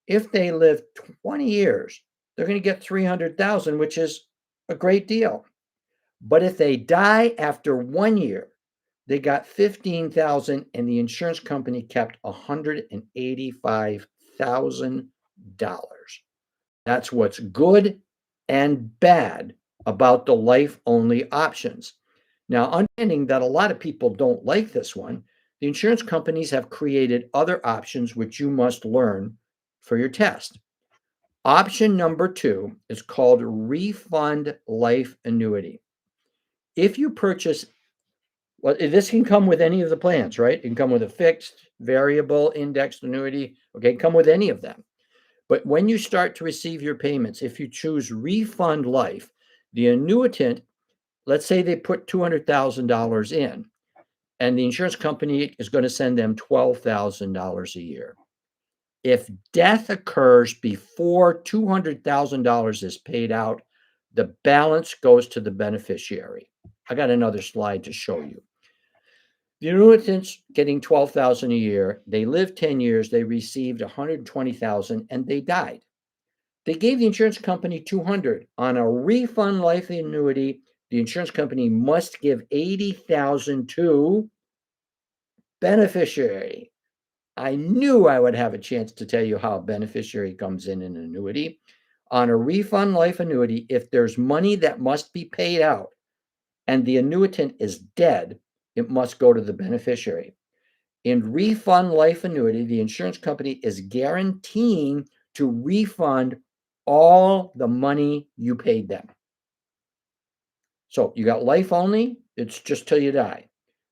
If they live 20 years, they're going to get 300,000, which is a great deal. But if they die after 1 year, they got 15,000 and the insurance company kept $185,000. That's what's good and bad about the life only options. Now, understanding that a lot of people don't like this one, the insurance companies have created other options which you must learn for your test. Option number 2 is called refund life annuity. If you purchase, well, this can come with any of the plans, right? It can come with a fixed, variable, indexed annuity. Okay, come with any of them. But when you start to receive your payments, if you choose refund life, the annuitant, let's say they put $200,000 in, and the insurance company is going to send them $12,000 a year. If death occurs before $200,000 is paid out, the balance goes to the beneficiary. I got another slide to show you. The annuitant's getting $12,000 a year. They lived 10 years. They received $120,000 and they died. They gave the insurance company $200,000 on a refund life annuity. The insurance company must give $80,000 to beneficiary. I knew I would have a chance to tell you how a beneficiary comes in an annuity. On a refund life annuity, if there's money that must be paid out and the annuitant is dead, it must go to the beneficiary. In refund life annuity, the insurance company is guaranteeing to refund all the money you paid them. So you got life only, it's just till you die.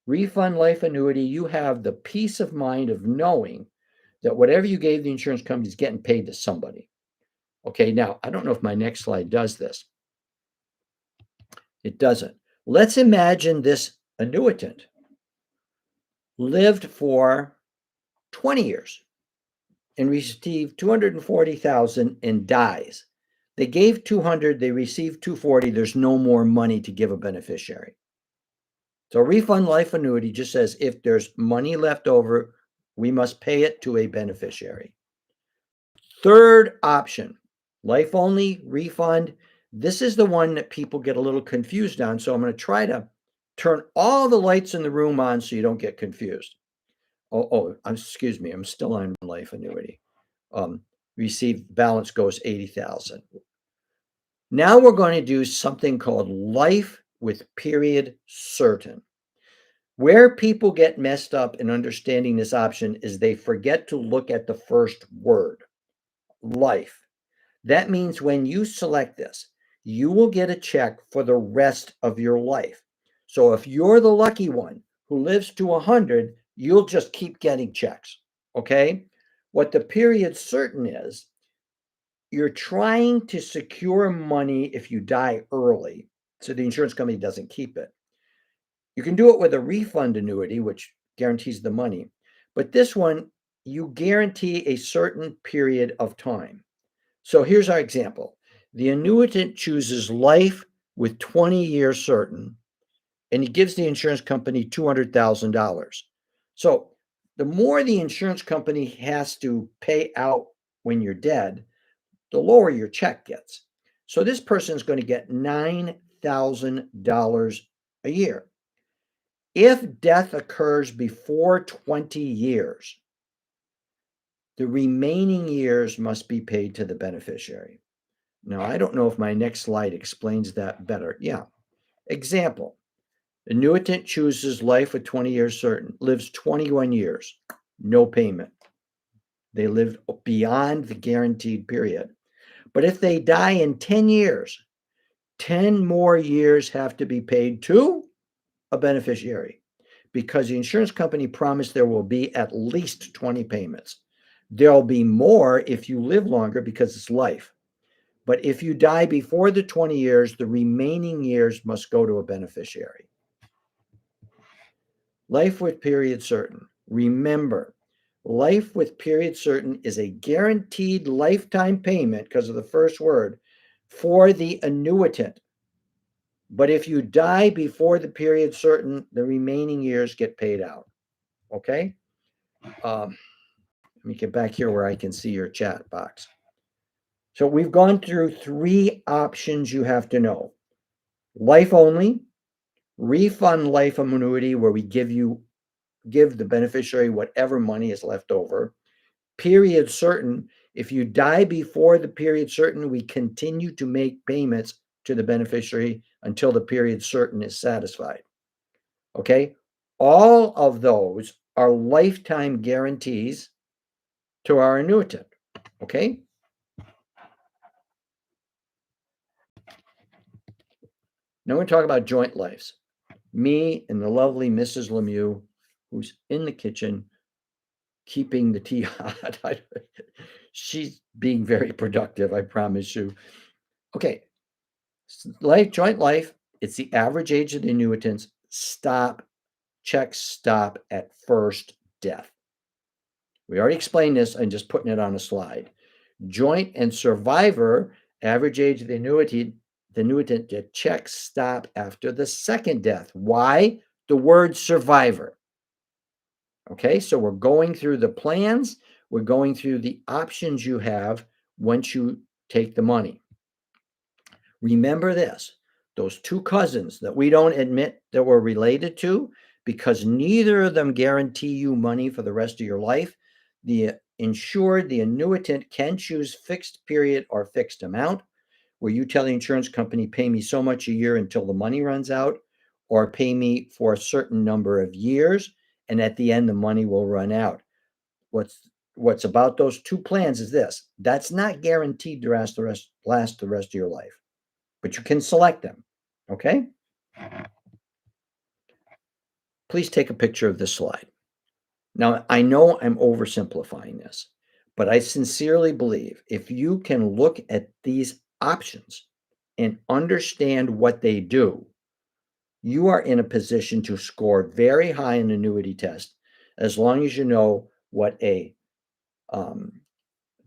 Refund life annuity, you have the peace of mind of knowing that whatever you gave the insurance company is getting paid to somebody. Okay, now I don't know if my next slide does this. It doesn't. Let's imagine this annuitant lived for 20 years and received 240,000 and dies. They gave 200, they received 240, there's no more money to give a beneficiary. So refund life annuity just says if there's money left over, we must pay it to a beneficiary. Third option, life only, refund. This is the one that people get a little confused on. So I'm going to try to turn all the lights in the room on so you don't get confused. Excuse me, I'm still on life annuity. Received balance goes 80,000. Now we're going to do something called life with period certain. Where people get messed up in understanding this option is they forget to look at the first word, life. That means when you select this, you will get a check for the rest of your life. So if you're the lucky one who lives to 100, you'll just keep getting checks, okay? What the period certain is, you're trying to secure money if you die early, so the insurance company doesn't keep it. You can do it with a refund annuity, which guarantees the money. But this one, you guarantee a certain period of time. So here's our example. The annuitant chooses life with 20 years certain, and he gives the insurance company $200,000. So the more the insurance company has to pay out when you're dead, the lower your check gets. So this person is going to get $9,000 a year. If death occurs before 20 years, the remaining years must be paid to the beneficiary. Now, I don't know if my next slide explains that better. Yeah. Example, annuitant chooses life with 20 years certain, lives 21 years, no payment. They lived beyond the guaranteed period. But if they die in 10 years, 10 more years have to be paid to a beneficiary because the insurance company promised there will be at least 20 payments. There'll be more if you live longer because it's life. But if you die before the 20 years, the remaining years must go to a beneficiary. Life with period certain. Remember, life with period certain is a guaranteed lifetime payment because of the first word for the annuitant. But if you die before the period certain, the remaining years get paid out. Okay? Let me get back here where I can see your chat box. So we've gone through 3 options you have to know. Life only, refund life annuity where we give the beneficiary whatever money is left over. Period certain, if you die before the period certain, we continue to make payments to the beneficiary until the period certain is satisfied. Okay? All of those are lifetime guarantees to our annuitant. Okay? Now we're going to talk about joint lives. Me and the lovely Mrs. Lemieux, who's in the kitchen keeping the tea hot. She's being very productive, I promise you. Okay, joint life, it's the average age of the annuitants. Checks stop at first death. We already explained this. I'm just putting it on a slide. Joint and survivor, average age of the annuitant, the checks stop after the second death. Why? The word survivor. Okay, so we're going through the plans. We're going through the options you have once you take the money. Remember this, those 2 cousins that we don't admit that we're related to because neither of them guarantee you money for the rest of your life. The insured, the annuitant can choose fixed period or fixed amount where you tell the insurance company, pay me so much a year until the money runs out, or pay me for a certain number of years, and at the end, the money will run out. What's about those 2 plans is this. That's not guaranteed to last the rest of your life, but you can select them. Okay? Please take a picture of this slide. Now, I know I'm oversimplifying this, but I sincerely believe if you can look at these options and understand what they do, you are in a position to score very high in an annuity test as long as you know what the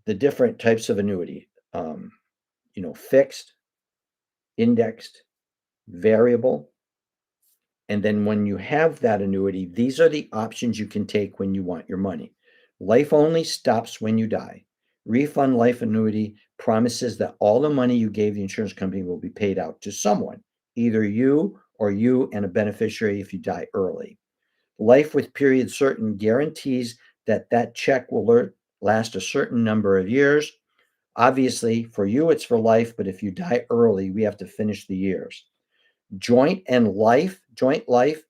different types of annuity, fixed, indexed, variable. And then when you have that annuity, these are the options you can take when you want your money. Life only stops when you die. Refund life annuity promises that all the money you gave the insurance company will be paid out to someone, either you or you and a beneficiary if you die early. Life with period certain guarantees that check will last a certain number of years. Obviously, for you, it's for life, but if you die early, we have to finish the years. Joint life,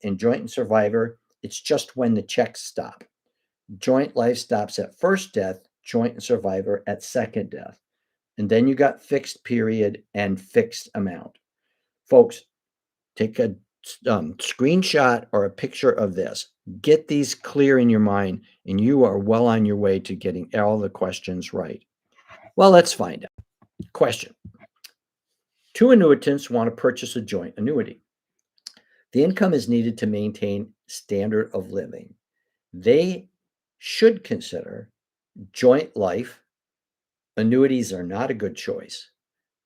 and joint and survivor, it's just when the checks stop. Joint life stops at first death, joint and survivor at second death. And then you got fixed period and fixed amount. Folks, take a screenshot or a picture of this. Get these clear in your mind, and you are well on your way to getting all the questions right. Well, let's find out. Question. 2 annuitants want to purchase a joint annuity. The income is needed to maintain standard of living. They should consider joint life. Annuities are not a good choice.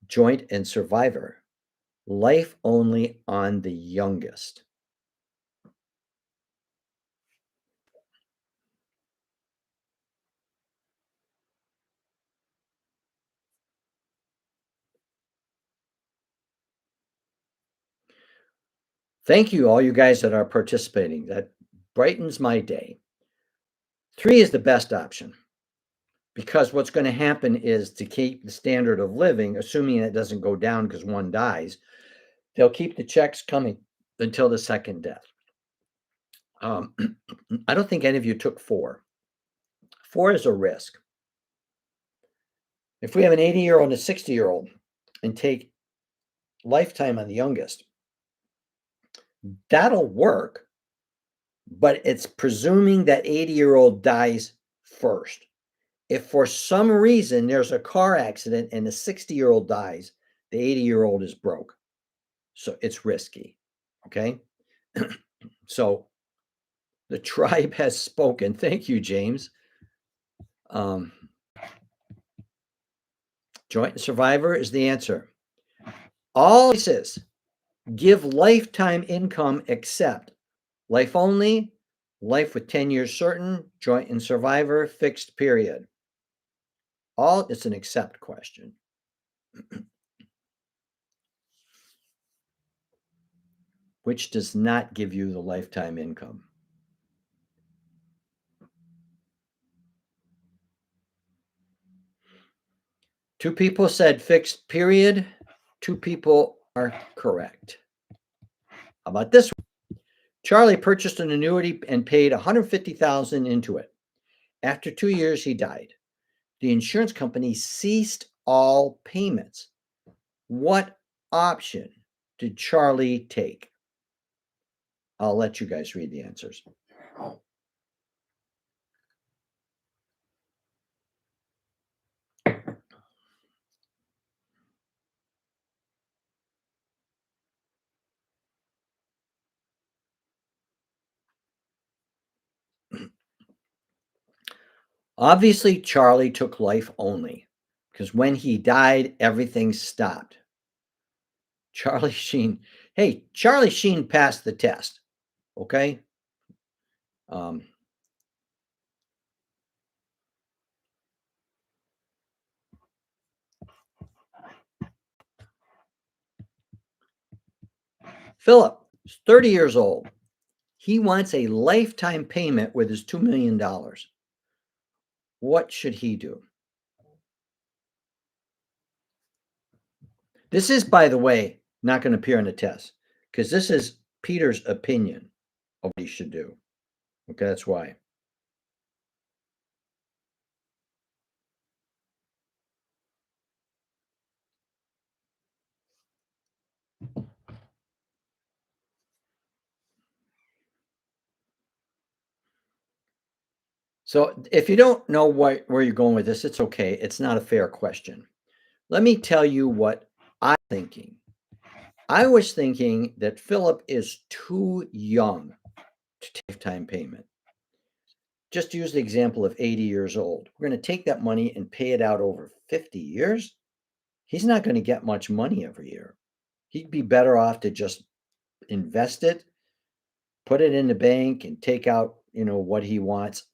Joint and survivor. Life only on the youngest. Thank you, all you guys that are participating. That brightens my day. 3 is the best option because what's going to happen is to keep the standard of living, assuming it doesn't go down because one dies, they'll keep the checks coming until the second death. I don't think any of you took 4. 4 is a risk. If we have an 80-year-old and a 60-year-old and take lifetime on the youngest, that'll work, but it's presuming that 80-year-old dies first. If for some reason there's a car accident and the 60-year-old dies, the 80-year-old is broke. So it's risky. Okay. So the tribe has spoken. Thank you, James. Joint and survivor is the answer. All choices give lifetime income except life only, life with 10 years certain, joint and survivor, fixed period. All it's an except question. Which does not give you the lifetime income. Two people said fixed period. 2 people are correct. How about this one? Charlie purchased an annuity and paid $150,000 into it. After 2 years, he died. The insurance company ceased all payments. What option did Charlie take? I'll let you guys read the answers. Obviously, Charlie took life only because when he died, everything stopped. Charlie Sheen. Hey, Charlie Sheen passed the test. Okay. Philip is 30 years old. He wants a lifetime payment with his $2 million. What should he do? This is, by the way, not going to appear on the test because this is Peter's opinion of what he should do. Okay, that's why. So if you don't know where you're going with this, it's okay. It's not a fair question. Let me tell you what I'm thinking. I was thinking that Philip is too young to take lifetime payment. Just use the example of 80 years old. We're going to take that money and pay it out over 50 years. He's not going to get much money every year. He'd be better off to just invest it, put it in the bank and take out, what he wants.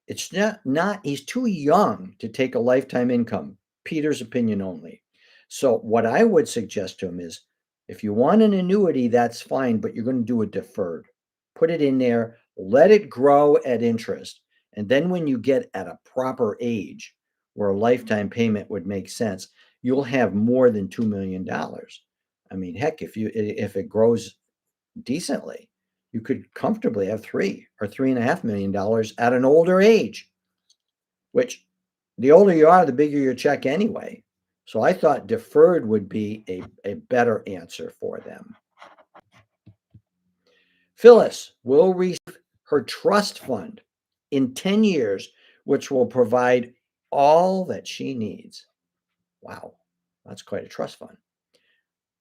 It's not he's too young to take a lifetime income. Peter's opinion only. So what I would suggest to him is if you want an annuity, that's fine, but you're going to do it deferred. Put it in there, let it grow at interest. And then when you get at a proper age where a lifetime payment would make sense, you'll have more than $2 million. I mean, heck, if it grows decently, you could comfortably have $3 or $3.5 million at an older age, which the older you are, the bigger your check anyway. So I thought deferred would be a better answer for them. Phyllis will receive her trust fund in 10 years, which will provide all that she needs. Wow, that's quite a trust fund.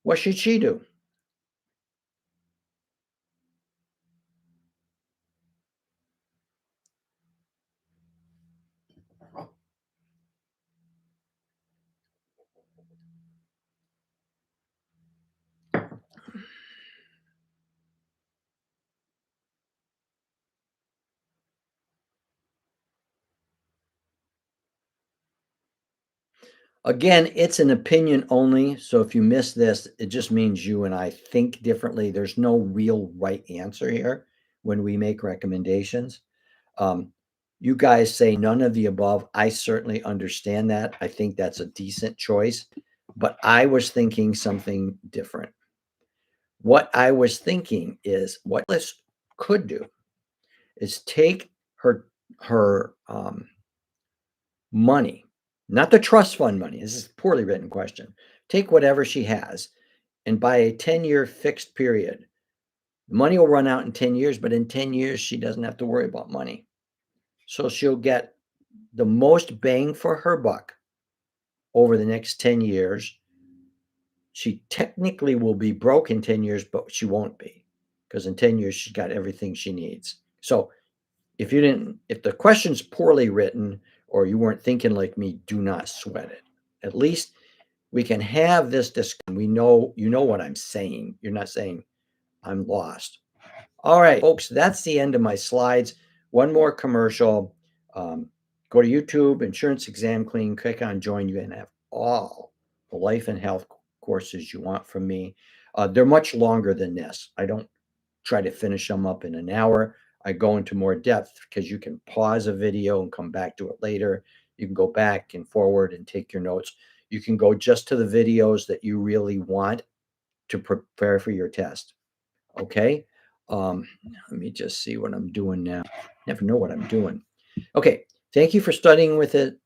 What should she do? Again, it's an opinion only. So if you miss this, it just means you and I think differently. There's no real right answer here when we make recommendations. Um, you guys say none of the above. I certainly understand that. I think that's a decent choice, but I was thinking something different. What I was thinking is what Liz could do is take her money, not the trust fund money. This is a poorly written question. Take whatever she has and buy a 10-year fixed period. The money will run out in 10 years, but in 10 years, she doesn't have to worry about money. So she'll get the most bang for her buck over the next 10 years. She technically will be broke in 10 years, but she won't be because in 10 years, she's got everything she needs. So if the question's poorly written or you weren't thinking like me, do not sweat it. At least we can have this discussion. We know, you know what I'm saying. You're not saying I'm lost. All right, folks, that's the end of my slides. One more commercial. Go to YouTube, Insurance Exam Queen, click on Join. You and have all the life and health courses you want from me. They're much longer than this. I don't try to finish them up in an hour. I go into more depth because you can pause a video and come back to it later. You can go back and forward and take your notes. You can go just to the videos that you really want to prepare for your test. Okay. Let me just see what I'm doing now. Never know what I'm doing. Okay. Thank you for studying with it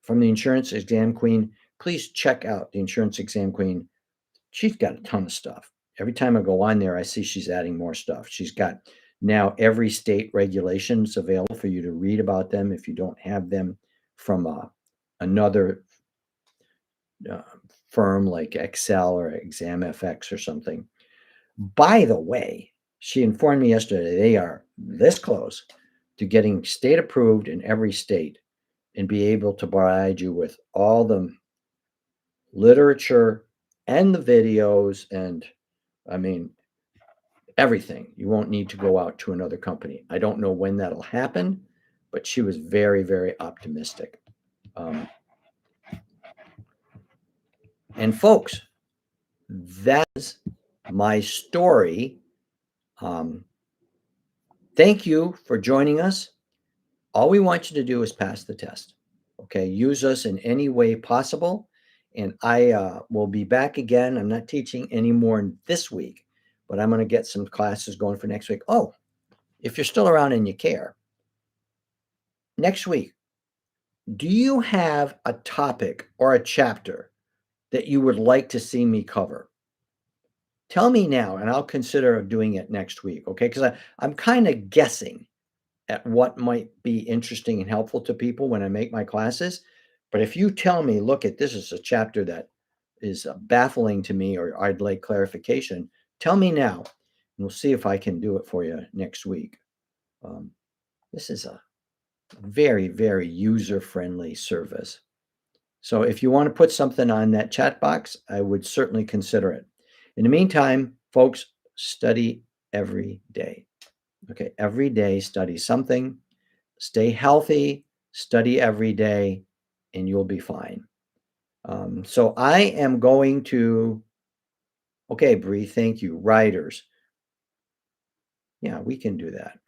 from the Insurance Exam Queen. Please check out the Insurance Exam Queen. She's got a ton of stuff. Every time I go on there, I see she's adding more stuff. She's got now every state regulations available for you to read about them if you don't have them from another uh, firm like Excel or ExamFX or something. By the way, she informed me yesterday they are this close to getting state approved in every state and be able to provide you with all the literature and the videos and I mean everything. You won't need to go out to another company. I don't know when that'll happen, but she was very, very optimistic. And folks, that's my story. Thank you for joining us. All we want you to do is pass the test. Okay, use us in any way possible. And I will be back again. I'm not teaching anymore this week, but I'm going to get some classes going for next week. Oh, if you're still around and you care, next week, do you have a topic or a chapter that you would like to see me cover? Tell me now, and I'll consider doing it next week. Okay, because I'm kind of guessing at what might be interesting and helpful to people when I make my classes. But if you tell me, look at this is a chapter that is baffling to me or I'd like clarification, tell me now. And we'll see if I can do it for you next week. This is a very, very user-friendly service. So if you want to put something on that chat box, I would certainly consider it. In the meantime, folks, study every day. Okay, every day study something. Stay healthy, study every day, and you'll be fine. So I am going to, okay, Bree, thank you. Riders. Yeah, we can do that.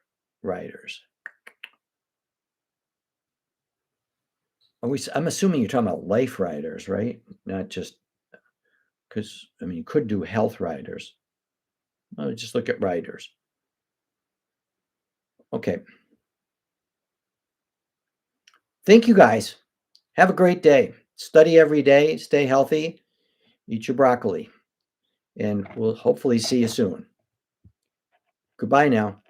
Riders. I'm assuming you're talking about life riders, right? Not just because, I mean, you could do health riders. Just look at riders. Okay. Thank you guys. Have a great day. Study every day. Stay healthy. Eat your broccoli. And we'll hopefully see you soon. Goodbye now.